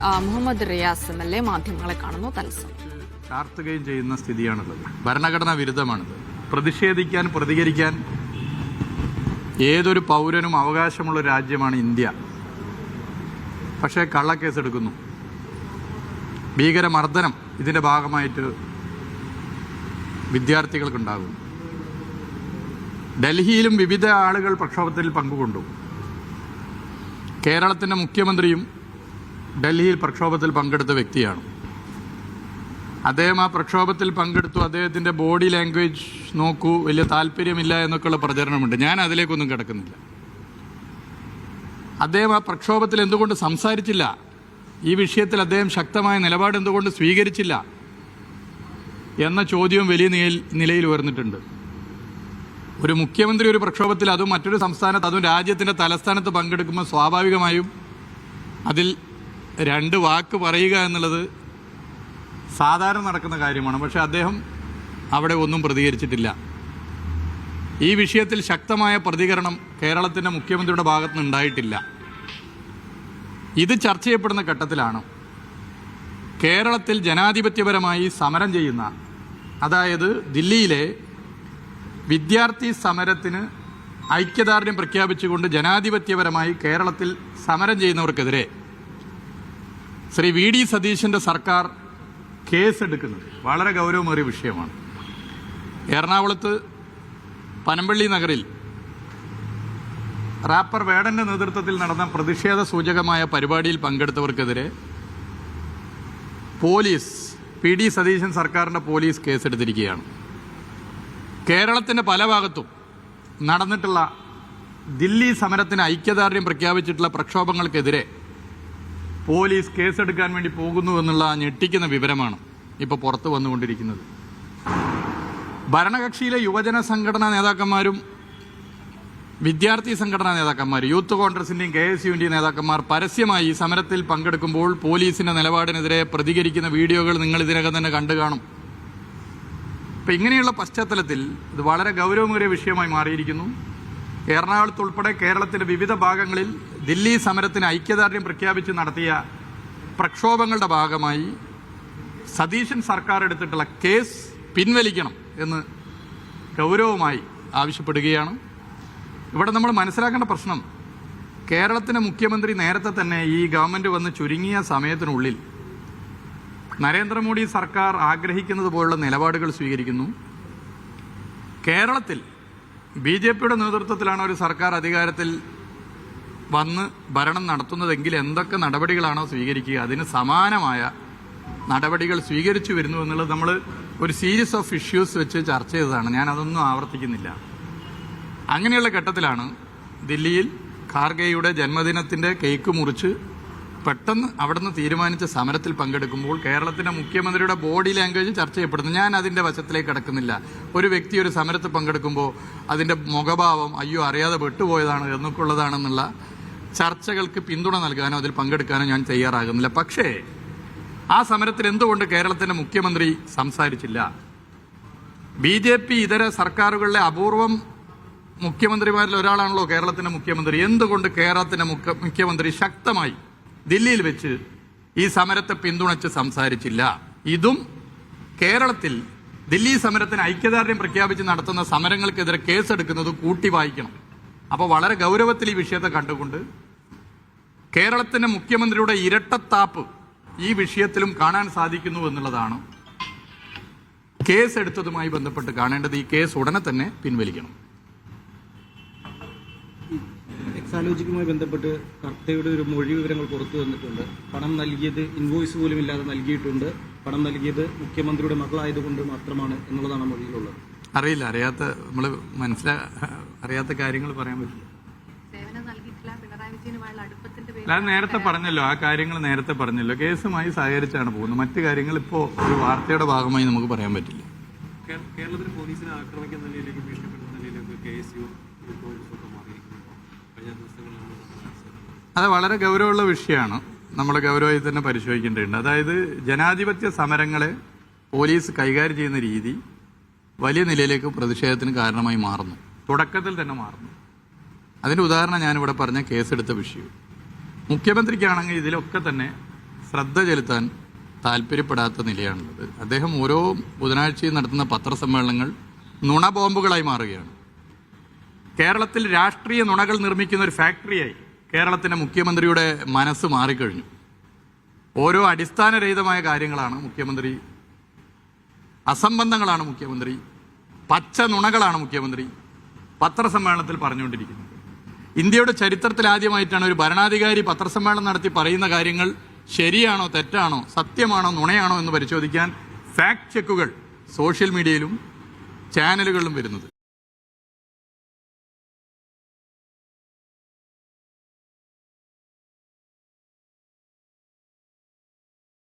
Muhammad Riyas MLA മാധ്യമങ്ങളെ കാണുന്നു. തത്സമയം ചാർത്തുകയും ചെയ്യുന്ന സ്ഥിതിയാണുള്ളത്. ഭരണഘടനാ വിരുദ്ധമാണിത്. പ്രതിഷേധിക്കാൻ, പ്രതികരിക്കാൻ ഏതൊരു പൗരനും അവകാശമുള്ള രാജ്യമാണ് ഇന്ത്യ. പക്ഷേ കള്ളക്കേസ് എടുക്കുന്നു. ഭീകരമർദ്ദനം ഇതിൻ്റെ ഭാഗമായിട്ട് വിദ്യാർത്ഥികൾക്കുണ്ടാകും. ഡൽഹിയിലും വിവിധ ആളുകൾ പ്രക്ഷോഭത്തിൽ പങ്കുകൊണ്ടു. കേരളത്തിൻ്റെ മുഖ്യമന്ത്രിയും ഡൽഹിയിൽ പ്രക്ഷോഭത്തിൽ പങ്കെടുത്ത വ്യക്തിയാണ്. അദ്ദേഹം ആ പ്രക്ഷോഭത്തിൽ പങ്കെടുത്തു. അദ്ദേഹത്തിൻ്റെ ബോഡി ലാംഗ്വേജ് നോക്കൂ, വലിയ താല്പര്യമില്ല എന്നൊക്കെയുള്ള പ്രചരണമുണ്ട്. ഞാൻ അതിലേക്കൊന്നും കിടക്കുന്നില്ല. അദ്ദേഹം ആ പ്രക്ഷോഭത്തിൽ എന്തുകൊണ്ട് സംസാരിച്ചില്ല? ഈ വിഷയത്തിൽ അദ്ദേഹം ശക്തമായ നിലപാട് എന്തുകൊണ്ട് സ്വീകരിച്ചില്ല എന്ന ചോദ്യവും വലിയ നിലയിൽ ഉയർന്നിട്ടുണ്ട്. ഒരു മുഖ്യമന്ത്രി ഒരു പ്രക്ഷോഭത്തിൽ, അതും മറ്റൊരു സംസ്ഥാനത്ത്, അതും രാജ്യത്തിൻ്റെ തലസ്ഥാനത്ത് പങ്കെടുക്കുമ്പോൾ സ്വാഭാവികമായും അതിൽ രണ്ട് വാക്ക് പറയുക എന്നുള്ളത് സാധാരണ നടക്കുന്ന കാര്യമാണ്. പക്ഷേ അദ്ദേഹം അവിടെ ഒന്നും പ്രതികരിച്ചിട്ടില്ല. ഈ വിഷയത്തിൽ ശക്തമായ പ്രതികരണം കേരളത്തിൻ്റെ മുഖ്യമന്ത്രിയുടെ ഭാഗത്ത് നിന്ന് ഉണ്ടായിട്ടില്ല. ഇത് ചർച്ച ചെയ്യപ്പെടുന്ന ഘട്ടത്തിലാണ് കേരളത്തിൽ ജനാധിപത്യപരമായി സമരം ചെയ്യുന്ന, അതായത് ദില്ലിയിലെ വിദ്യാർത്ഥി സമരത്തിന് ഐക്യദാർഢ്യം പ്രഖ്യാപിച്ചുകൊണ്ട് ജനാധിപത്യപരമായി കേരളത്തിൽ സമരം ചെയ്യുന്നവർക്കെതിരെ ശ്രീ VD സതീശൻ്റെ സർക്കാർ കേസെടുക്കുന്നത് വളരെ ഗൗരവമേറിയ വിഷയമാണ്. എറണാകുളത്ത് പനമ്പള്ളി നഗറിൽ റാപ്പർ വേടൻ്റെ നേതൃത്വത്തിൽ നടന്ന പ്രതിഷേധ സൂചകമായ പരിപാടിയിൽ പങ്കെടുത്തവർക്കെതിരെ പോലീസ്, PD സതീശൻ സർക്കാരിൻ്റെ പോലീസ് കേസെടുത്തിരിക്കുകയാണ്. കേരളത്തിൻ്റെ പല ഭാഗത്തും നടന്നിട്ടുള്ള ദില്ലി സമരത്തിന് ഐക്യദാർഢ്യം പ്രഖ്യാപിച്ചിട്ടുള്ള പ്രക്ഷോഭങ്ങൾക്കെതിരെ പോലീസ് കേസെടുക്കാൻ വേണ്ടി പോകുന്നു എന്നുള്ള ഞെട്ടിക്കുന്ന വിവരമാണ് ഇപ്പോൾ പുറത്തു വന്നുകൊണ്ടിരിക്കുന്നത്. ഭരണകക്ഷിയിലെ യുവജന സംഘടനാ നേതാക്കന്മാരും വിദ്യാർത്ഥി സംഘടനാ നേതാക്കന്മാരും യൂത്ത് കോൺഗ്രസിൻ്റെയും KSUവിൻ്റെയും നേതാക്കന്മാർ പരസ്യമായി ഈ സമരത്തിൽ പങ്കെടുക്കുമ്പോൾ പോലീസിൻ്റെ നിലപാടിനെതിരെ പ്രതികരിക്കുന്ന വീഡിയോകൾ നിങ്ങൾ ഇതിനകം തന്നെ കണ്ടു കാണും. അപ്പം ഇങ്ങനെയുള്ള പശ്ചാത്തലത്തിൽ ഇത് വളരെ ഗൗരവമേറിയ വിഷയമായി മാറിയിരിക്കുന്നു. എറണാകുളത്ത് ഉൾപ്പെടെ കേരളത്തിൻ്റെ വിവിധ ഭാഗങ്ങളിൽ ദില്ലി സമരത്തിന് ഐക്യദാർഢ്യം പ്രഖ്യാപിച്ച് നടത്തിയ പ്രക്ഷോഭങ്ങളുടെ ഭാഗമായി സതീശൻ സർക്കാർ എടുത്തിട്ടുള്ള കേസ് പിൻവലിക്കണം എന്ന് ഗൗരവമായി ആവശ്യപ്പെടുകയാണ്. ഇവിടെ നമ്മൾ മനസ്സിലാക്കേണ്ട പ്രശ്നം, കേരളത്തിൻ്റെ മുഖ്യമന്ത്രി നേരത്തെ തന്നെ ഈ ഗവൺമെൻറ് വന്ന് ചുരുങ്ങിയ സമയത്തിനുള്ളിൽ നരേന്ദ്രമോദി സർക്കാർ ആഗ്രഹിക്കുന്നത് പോലുള്ള നിലപാടുകൾ സ്വീകരിക്കുന്നു. കേരളത്തിൽ BJPയുടെ നേതൃത്വത്തിലാണ് ഒരു സർക്കാർ അധികാരത്തിൽ വന്ന് ഭരണം നടത്തുന്നതെങ്കിൽ എന്തൊക്കെ നടപടികളാണോ സ്വീകരിക്കുക, അതിന് സമാനമായ നടപടികൾ സ്വീകരിച്ചു വരുന്നു എന്നുള്ളത് നമ്മൾ ഒരു സീരീസ് ഓഫ് ഇഷ്യൂസ് വെച്ച് ചർച്ച ചെയ്തതാണ്. ഞാൻ അതൊന്നും ആവർത്തിക്കുന്നില്ല. അങ്ങനെയുള്ള ഘട്ടത്തിലാണ് ദില്ലിയിൽ ഖാർഗെയുടെ ജന്മദിനത്തിൻ്റെ കേക്ക് മുറിച്ച് പെട്ടെന്ന് അവിടുന്ന് തീരുമാനിച്ച സമരത്തിൽ പങ്കെടുക്കുമ്പോൾ കേരളത്തിൻ്റെ മുഖ്യമന്ത്രിയുടെ ബോഡി ലാംഗ്വേജ് ചർച്ച ചെയ്യപ്പെടുന്നു. ഞാൻ അതിൻ്റെ വശത്തിലേക്ക് കടക്കുന്നില്ല. ഒരു വ്യക്തി ഒരു സമരത്തിൽ പങ്കെടുക്കുമ്പോൾ അതിൻ്റെ മുഖഭാവം അയ്യോ അറിയാതെ വിട്ടുപോയതാണ് എന്നൊക്കെയുള്ളതാണെന്നുള്ള ചർച്ചകൾക്ക് പിന്തുണ നൽകാനോ അതിൽ പങ്കെടുക്കാനോ ഞാൻ തയ്യാറാകുന്നില്ല. പക്ഷേ ആ സമരത്തിൽ എന്തുകൊണ്ട് കേരളത്തിൻ്റെ മുഖ്യമന്ത്രി സംസാരിച്ചില്ല? BJP ഇതര സർക്കാരുകളിലെ അപൂർവം മുഖ്യമന്ത്രിമാരിൽ ഒരാളാണല്ലോ കേരളത്തിൻ്റെ മുഖ്യമന്ത്രി. എന്തുകൊണ്ട് കേരളത്തിൻ്റെ മുഖ്യമന്ത്രി ശക്തമായി ദില്ലിയിൽ വെച്ച് ഈ സമരത്തെ പിന്തുണച്ച് സംസാരിച്ചില്ല? ഇതും കേരളത്തിൽ ദില്ലി സമരത്തിന് ഐക്യദാർഢ്യം പ്രഖ്യാപിച്ച് നടത്തുന്ന സമരങ്ങൾക്കെതിരെ കേസെടുക്കുന്നത് കൂട്ടി വായിക്കണം. അപ്പോൾ വളരെ ഗൗരവത്തിൽ ഈ വിഷയത്തെ കണ്ടുകൊണ്ട് കേരളത്തിൻ്റെ മുഖ്യമന്ത്രിയുടെ ഇരട്ടത്താപ്പ് ഈ വിഷയത്തിലും കാണാൻ സാധിക്കുന്നു എന്നുള്ളതാണ് കേസെടുത്തതുമായി ബന്ധപ്പെട്ട് കാണേണ്ടത്. ഈ കേസ് ഉടനെ തന്നെ പിൻവലിക്കണം. എക്സാലോജിക്കുമായി ബന്ധപ്പെട്ട് കർത്തയുടെ ഒരു മൊഴി വിവരങ്ങൾ പുറത്തു വന്നിട്ടുണ്ട്. പണം നൽകിയത് ഇൻവോയ്സ് പോലും ഇല്ലാതെ നൽകിയിട്ടുണ്ട്. പണം നൽകിയത് മുഖ്യമന്ത്രിയുടെ മകളായതുകൊണ്ട് മാത്രമാണ് എന്നുള്ളതാണ് മൊഴിയിലുള്ളത്. അറിയില്ല, നമ്മൾ അറിയാത്ത കാര്യങ്ങൾ പറയാൻ പറ്റില്ല. ഞാൻ നേരത്തെ പറഞ്ഞല്ലോ, ആ കാര്യങ്ങൾ നേരത്തെ പറഞ്ഞല്ലോ. കേസുമായി സഹകരിച്ചാണ് പോകുന്നത്. മറ്റു കാര്യങ്ങൾ ഇപ്പോൾ ഒരു വാർത്തയുടെ ഭാഗമായി നമുക്ക് പറയാൻ പറ്റില്ല. കേരളത്തിൽ പോലീസിനെ ആക്രമിക്കുന്ന നിലയിലേക്ക് ഭീഷണിപ്പെടുന്ന നിലയിലേക്ക് KSU അത് വളരെ ഗൗരവമുള്ള വിഷയമാണ്. നമ്മൾ ഗൗരവമായി തന്നെ പരിശോധിക്കേണ്ടതുണ്ട്. അതായത് ജനാധിപത്യ സമരങ്ങളെ പോലീസ് കൈകാര്യം ചെയ്യുന്ന രീതി വലിയ നിലയിലേക്ക് പ്രതിഷേധത്തിന് കാരണമായി മാറുന്നു. തുടക്കത്തിൽ തന്നെ മാറുന്നു. അതിൻ്റെ ഉദാഹരണം ഞാനിവിടെ പറഞ്ഞ കേസെടുത്ത വിഷയം. മുഖ്യമന്ത്രിക്കാണെങ്കിൽ ഇതിലൊക്കെ തന്നെ ശ്രദ്ധ ചെലുത്താൻ താല്പര്യപ്പെടാത്ത നിലയാണുള്ളത്. അദ്ദേഹം ഓരോ ബുധനാഴ്ചയും നടത്തുന്ന പത്രസമ്മേളനങ്ങൾ നുണബോംബുകളായി മാറുകയാണ്. കേരളത്തിൽ രാഷ്ട്രീയ നുണകൾ നിർമ്മിക്കുന്ന ഒരു ഫാക്ടറിയായി കേരളത്തിൻ്റെ മുഖ്യമന്ത്രിയുടെ മനസ്സ് മാറിക്കഴിഞ്ഞു. ഓരോ അടിസ്ഥാനരഹിതമായ കാര്യങ്ങളാണ് മുഖ്യമന്ത്രി, അസംബന്ധങ്ങളാണ് മുഖ്യമന്ത്രി, പച്ച നുണകളാണ് മുഖ്യമന്ത്രി പത്രസമ്മേളനത്തിൽ പറഞ്ഞുകൊണ്ടിരിക്കുന്നത്. ഇന്ത്യയുടെ ചരിത്രത്തിൽ ആദ്യമായിട്ടാണ് ഒരു ഭരണാധികാരി പത്രസമ്മേളനം നടത്തി പറയുന്ന കാര്യങ്ങൾ ശരിയാണോ തെറ്റാണോ സത്യമാണോ നുണയാണോ എന്ന് പരിശോധിക്കാൻ ഫാക്ട് ചെക്കുകൾ സോഷ്യൽ മീഡിയയിലും ചാനലുകളിലും വരുന്നത്.